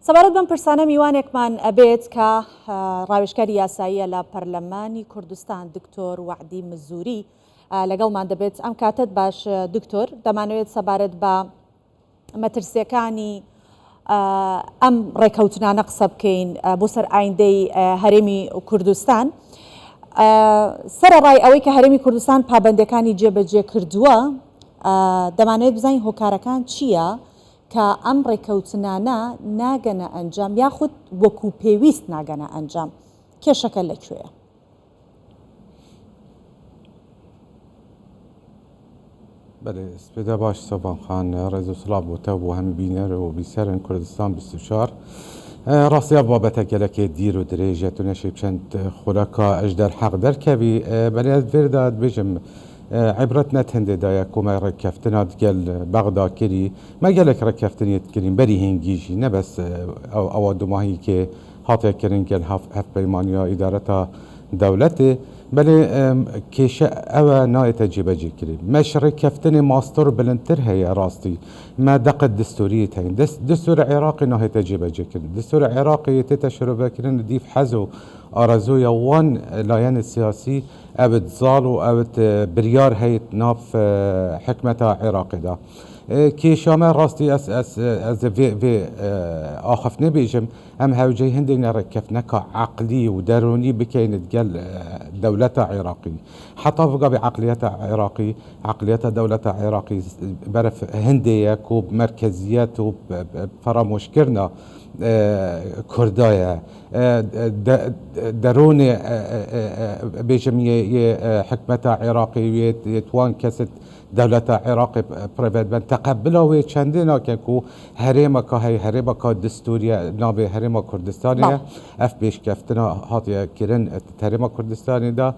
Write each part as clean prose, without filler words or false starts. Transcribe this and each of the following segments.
سەبارەت بەم پرسانە میوانێکمان ئەبێت کە ڕاوێژکاری یاساییە لە پەرلەمانی کوردستان دکتۆر وعدی مزوری لەگەڵمان دەبێت. ئەم کاتت باش دکتۆر، دەمانەوێت سەبارەت بە مەترسیەکانی ئەم ڕێکەوتنانە قسە بکەین بۆ سەر ئایندەی هەرێمی کوردستان. سەرەڕای ئەوەی کە هەرێمی کوردستان پابەندەکانی جێبەجێ کردووە، دەمانەوێت بزانین هۆکارەکان چییە کە ئەم ڕێکەوتنانە ناگەنە ئەنجام یاخود وەکو پێویست ناگەنە ئەنجام. کێشەکە لەکوێیە؟ بله سپێدا باش سۆبانخان ڕێز و سڵاو بۆتە بۆ هەمی بینەرە و بیسەرن کوردستان 24 ڕاستیا بابەتە گەلەکێ دیر و درێژە تونەشی چەند خولەکە ئەش دەرحەق دەرکەوی بەلێت فێردا بێژم عبرەت نەتەندێدایە کۆمای ڕێککەفتنا دگەل بەغدا کردی مەگەلێک ڕێککەفتنیت کردین بەری هێنگیژی نەبەس ئەوە دوماهی کێ هاتێکردن گەل هەفپەیمانیا ئیدارەتە دەولەتێ بەلێ کێشە ئەوە نایەتە جێبەجێکردن مەش ڕێککەفتنی ماستەر بلندتر هەیە ڕاستی ما دەقت دستوریت هەین دستور عێراقی ناهێتە جێبەجێکردن دستور عێراقی تێتە شروبەکردن دیف حەز و ئارەزوویە وان لایەنە سیاسی ئەوت زاڵ و ئەوت بریار هەیت ناف حکمەتە عێراقیدا کێشامە ڕاستی ئەس ئاخەفنێ بێژم ئەم هەوجەی هەندێک ڕێککەفتنەکە عەقلی و دەرونی بکەینت گەل دەولەتە عێراقی حتا بگا بعقلية عراقي عقلية دولة عراقي برف هندية كوب مركزيات وفراموش كرنا كردايا درون بجميع حكمة عراقي يتوان كست دولة عراقي بريفات بن تقبلها ويشندنا كو هريمك هي هريمك دستورية نابي هريمة كردستانية اف بيش كفتنا هاتي كيرن هريمة كردستاني دا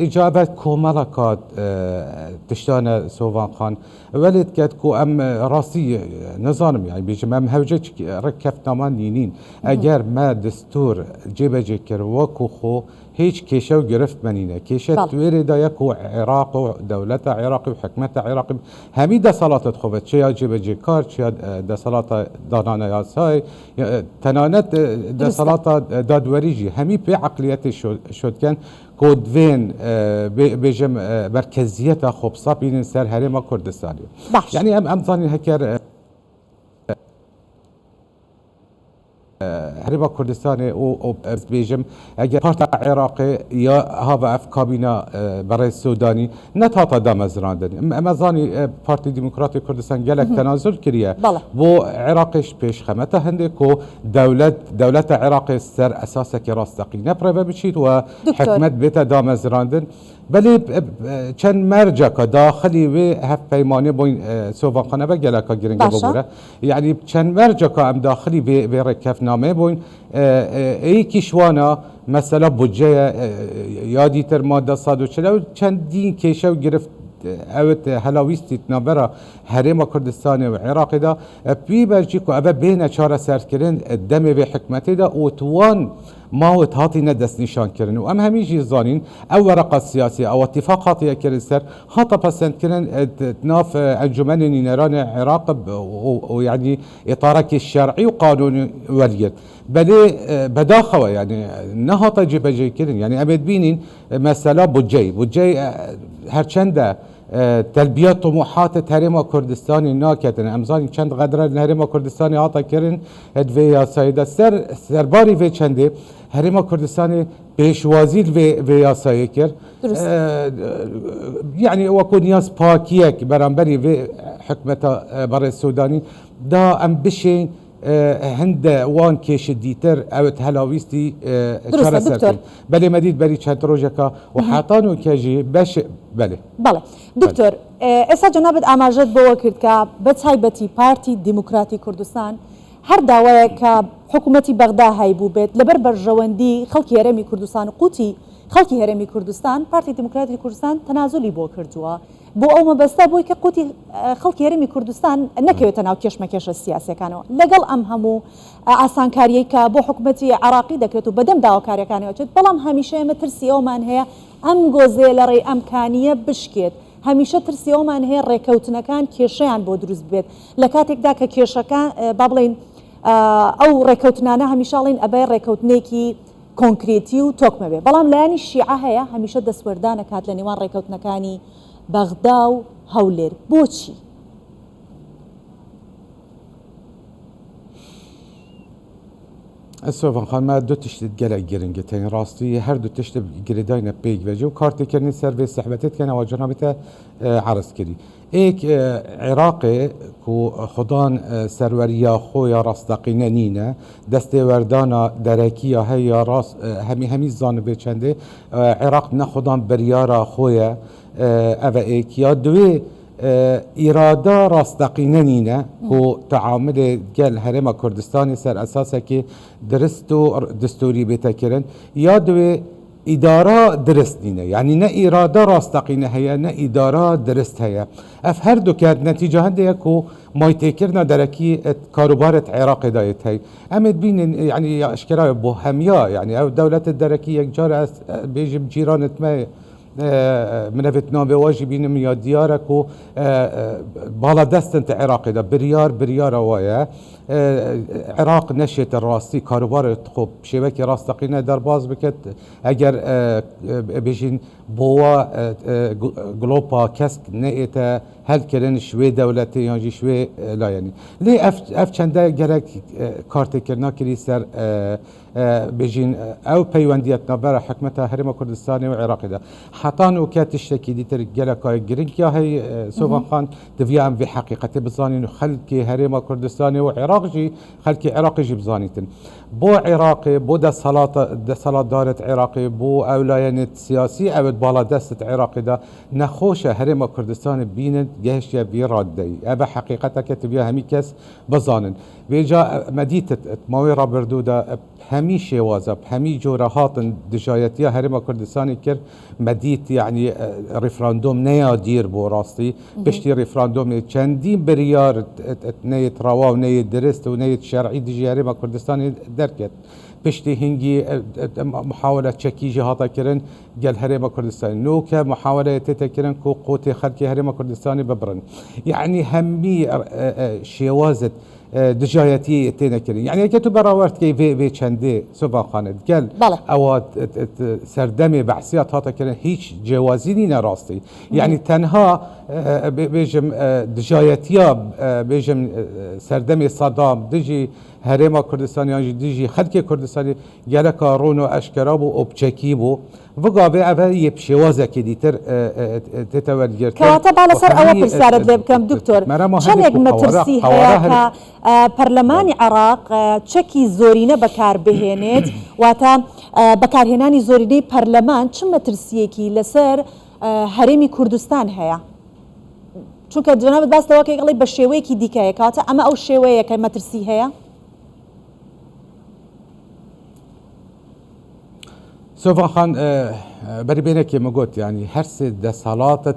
اجابة كومالك تشتانا سوفان خان ولد كات كو ام راسي نظام يعني بيجم ام هوجك ركفتنا ما نينين اگر ما دستور جيبجي كر وكو خو هیچ کێشە و گرفت منینە کێشە توێرێ دا یەک و عێراق و دەولەتە عێراقی و حکومەتە عێراقی هەمی دەسەڵاتت خۆبێت چیا جێبەجێکار چیا دەسەڵاتە دانانە یاسای تەنانەت دەسەڵاتە دادوەریژی هەمی پێ عەقلیەتی شۆدکەن کۆ دوێن بێژم مەرکەزیەتە خۆبسا بینن سەر هەرێمە کوردستانی یعنی ئەم زانین هەکەر هريبا كردستاني و بيجم اگر بارت عراقي يا هذا اف كابينه برای السوداني نتاتا دامزراندن امازاني بارتي ديمقراطي كردستان جالك تنازل كريه بو عراقيش بيش خمته هندكو دولة عراقي سر اساسك راستقينه بريفا بشيت وحكمت بيتا دامزراندن بلي چند مرجع داخلي و هف پیمانه بوين سوفان خانه بجلك جرينجا بوره يعني چند مرجع ام داخلي بركف نامه بوين اي كيشوانا مثلا بودجه يادي تر ماده 140 چند دين كيشو گرفت اوت هلاويستي نابرا هريما كردستاني وعراقي دا بي برجيكو ابا بين چاره سركرين الدم به حكمتي دا وتوان ما هو تهاتي ندس نشان كرن وام هميجي زانين او ورقه سياسيه او اتفاقات يكرن سر هاتا بسنت كرن تناف انجمن نيران عراق ويعني اطارك الشرعي وقانوني وليد بلي بداخله يعني نهاتا جيبجي كرن يعني امد بينين مثلا بوجي هرچنده تلبية طموحات هريما كردستاني ناكتن امزاني چند قدره هريما كردستاني هاتا كرن ادويا سايدا سرباري في چنده هريما كردستاني بيشوازي في ياساي كر يعني وكو نياس باكيك برانبري في حكمة بري السوداني دا ام بشين هند وان كيش ديتر او هلاويستي شارع سركن بلي مديد بري چند روجكا وحاطانو كاجي باش بله دكتور اسا جنابت اماجت بو کرد که بتایبتی پارتی دموکراتی کردستان هر داوایە کە حکوومەتی بەغدا هەیبوو بێت لەبەر بەرژەوەندی خەڵکی هەرێمی کوردستان و قوتی خەڵکی هەرێمی کوردستان پارتی دموکراتی کوردستان تەنازولی بۆ کردووە بۆ ئەو مەبەستە بۆی کە قوتی خەڵکی هەرێمی کوردستان نەکەوێتە ناو کێشمەکێشە سیاسیەکانەوە لەگەڵ ئەم هەموو ئاسانکاریەی کە بۆ حکوومەتی عراقی دەکرێت و بەدەم داواکاریەکانی ئەوچێت بەڵام هەمیشە ئێمە ترسی ئەومان هەیە ئەم گۆزێ لە ڕێی ئەمکانیە بشکێت هەمیشە ترسی ئەومان هەیە ڕێکەوتنەکان کێشەیان بۆ دروست بێت لە کاتێکدا کە کێشەکان با بڵێن ئەو ڕێکەوتنانە هەمیشاڵین ئەبێ ڕێکەوتنێکی کۆنکرێتی و تۆکمە بێ بەڵام لایانی شیعە هەیە هەمیشە دەستوەردانەکات لە نێوان ڕێکەوتنەکانی بەغدا و هەولێر بۆچی؟ سۆڤان خانمە دو تشتت gelek giringe tên rastî her du tişt girêdayine pêk vece û kartêkirnê ser vê sehbetê dikene awa cenabê te erz kirî. Êk Iraqê ku xudan serweriya xwe ya rastaqîne nîne destêwerdana derekiya heya rast hemî zanibê çendê Iraq ne xudan biryara xwe ye ev êk ya divê İrada rastaqîne nîne ku teamülê gel Herêma Kurdistanê ser esasekî dirist û distûrî bête kirin ya divê îdara dirist nîne yanî ne îrada rastaqîne heye ne îdara dirist heye ev her du ker netîce hindê ku maytêkirina derekî karobarê Iraqê dayê hey em ê bînin yanî eşkera bu hemiya yanî ew dewletê derekî yekcar ez bêjim cîranê me منفت نامه واجی بینم یا دیاره کو بالا دستن تا عراقی دا بریار وایه عراق نشیت راستی کاروبار خوب شبکه راستقینه در باز بکت اگر بجین بوا گلوبا کسک نیتا هل کرن شوی دولتی یعنی شوی لا یعنی لی اف چنده گرک کارت کرنا کری سر بجین او پیوندیت نبره حکمت هرم کردستانی و عراقی دا حتی نوکات تشتکی دیتر گلکای گرنگ یا هی سوبان خان دویام به حقیقت بزانین و خلک هرم کردستانی و عراق جی خلک عراقی جی بزانیتن بو عراقی بو دستالات دارت عراقی بو اولایانت سیاسی او بالا دست عراقی دا نخوش هرم کردستان بینن گهش یا بیراد دی او حقیقت کتبیا همی کس بزانن بیجا مدیت ماوی را بردو دا همی شوازه همی جورهات دجایتی هرم کردستانی کر مدیت یعنی رفراندوم نیا دیر بو راستی بشتی رفراندوم چندین بریار نیت روا و نیت درست و نیت شرعی دیجی هرم کردستانی درکت بشتی هنگی محاولة چکی جهاتا کرن گل هرم کردستانی نو که محاولة تیتا کرن کو قوت خلکی هرم کردستانی ببرن یعنی همی شوازت دجایتی تینا کرین یعنی اگه تو براورد که وی چنده سوبان خانه گل اواد سردمی بحثیات هاتا کرن هیچ جوازی نینه راستی یعنی تنها بیجم دجایتیا بیجم سردمی صدام دجی هرما کردستانی آنجی دیجی خلک کردستانی گله کارون و اشکرا بو ابچکی بو وقابه اول یه شوازه که دیتر تتول گرتن کواتا بالا سر اول پرسارت لبکم دکتور چنگ مترسی هیا که پرلمان عراق چکی زورینه بکار بهێنێت واتا بەکارهێنانی زۆرینەی پەرلەمان چ مەترسیەکی لەسەر هەرێمی کوردستان هەیە چونکە جنابەت باس لەوەکەی گەڵی بە شێوەیەکی دیکەیە کاتە ئەمە ئەو شێوەیە کە مەترسی هەیە سوفان خان بری بینه که مگوت یعنی هر سه دستالات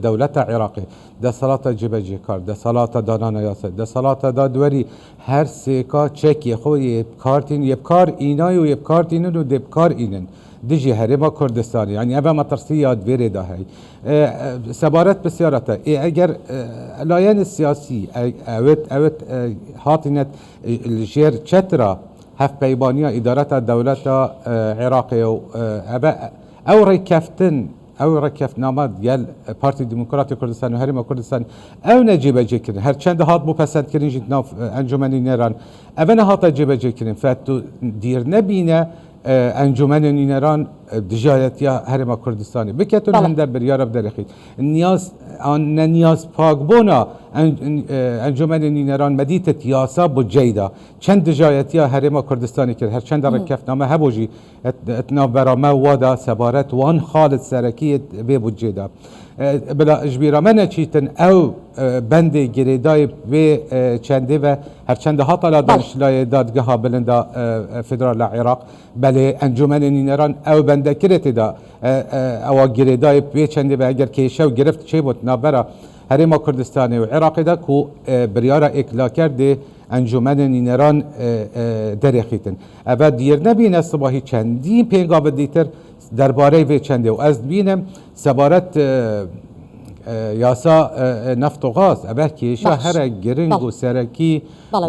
دولت عراقی دستالات جبهه کار دستالات دانان یاسر دستالات دادوری هر سه کا چکی خو یه کارتین یه کار اینای و یه کارتینن و دب کار اینن دیجی هرما کردستانی یعنی اول مترسی یاد ویره ده هی سبارت بسیارته اگر لایان سیاسی اوت هاتینت الجیر چترا هف پیبانیا ادارت دولت عراقی و او رکفت نامد گل پارتی دموکراتی کردستان و هرم کردستان او نجیبه جکرین هر چند هات بو پسند کرین جد ناف انجمنی نیران او نه هات جیبه جکرین فتو دیر نبینه انجمن نیران دجایتیا هرم کردستانی بکتون هنده بریار بدرخید نیاز پاکبونا انجمن نیران مدیت یاسا بجیدا چند دجایتیا هرم کردستانی کرد هر چند رکفنامه هبوجی اتناف برامه وادا سبارت وان خالد سرکی به بجیدا بلا اجبیرا من چیتن او بند گریدای به چنده و هر چند ها طلا دانشلای دادگاه بلندا فدرال العراق بله انجمن نیران او بنده کرد دا او گریدای به چنده و اگر کیشو گرفت چه بود نابرا هرم کردستانی و عراقی دا کو بریارا اکلا کرده انجمن نیران درخیتن اول دیر نبینه صباحی چندی پیغام دیتر درباره و چنده و از بینم سبارت یاسا نفت و غاز ابه کیشا باش. هر گرنگ و سرکی بله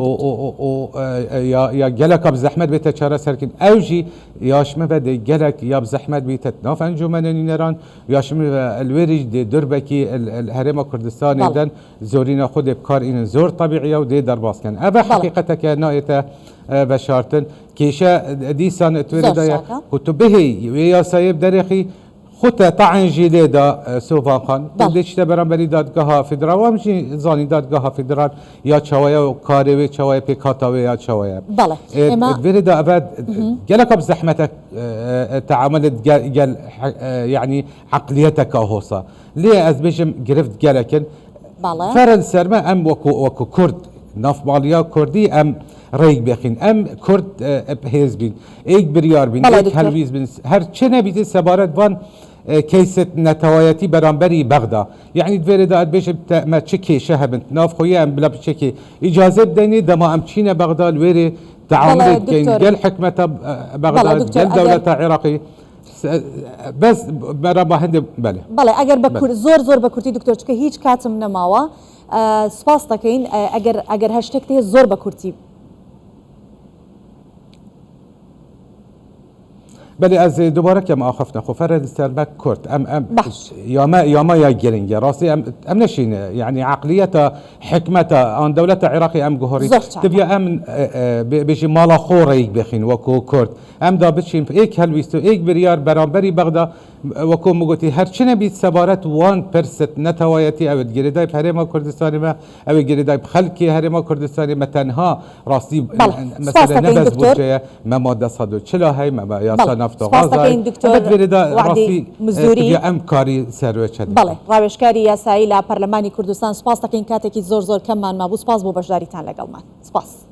یا گلک اب زحمت بیت چاره سرکن اوجی یاشمه و دی گلک یا زحمت بیت ناف انجمن نيران یاشمه الورج دی دربکی الهرم کردستان بله. دن زورین خود بکار این زور طبیعیه و دی در باز کن ابه حقیقتا که نایته بشارتن کیشا دیسان تورده کتبه و یا سایب درخی خطة طعن جديدة سوفاقان بديش تبرم بري دادگاه فدرال وامشي زاني دادگاه فدرال يا چوايا وكاري چوايا بيكاتاوي يا چوايا بله بريدا ابد جلك بزحمتك تعاملت جل يعني عقليتك هوصا ليه ازبيشم جرفت جلكن بله فرنسا ما ام وكو كرد ناف ماليا كردي ام ريق بخين ام كرد بهزبين ايك بريار بين ايك هلويز بين هر چنه بيتي سبارت وان كيست نتوايتي برانبري بغدا يعني دوير دا بيش ما تشكي شهبنت ناف خويا ام بلا بتشكي اجازه بدني دما ام تشينا بغدا الويري تعاملت كاين قال حكمه بغداد قال دوله عراقي بس برا ما هندي بله اگر بكور زور بكورتي دكتور چكه هيچ كاتم نماوا سپاس دکین اگر هشتگ ته زور بکورتی بله از دوباره که ما آخفنا خو فرنسا بك كرت ام يا ما يا جرينج راسي ام نشين يعني عقليته حكمته ان دوله عراقي ام جوهري تبي ام بيجي مالا خوريك بخين وكو كرت ام دا بتشين في ايك هلويستو ايك بريار برانبري بغدا وكو مغوتي هر چنه بيت سبارت 1% نتوايتي او جريداي بهرما كردستاني ما او جريداي بخلكي هرما كردستاني ما تنها راسي مثلا نبز بوجه ما ماده صدو چلا هي ما ياسا نفت غازا دكتور راسي مزدوري ام كاري سروچ بله راوشکاری یاسایی لا پارلمانی کوردستان سپاس دکین کاتێکی زۆر کەممان مابوو سپاس بۆ بەشداریتان لەگەڵمان سپاس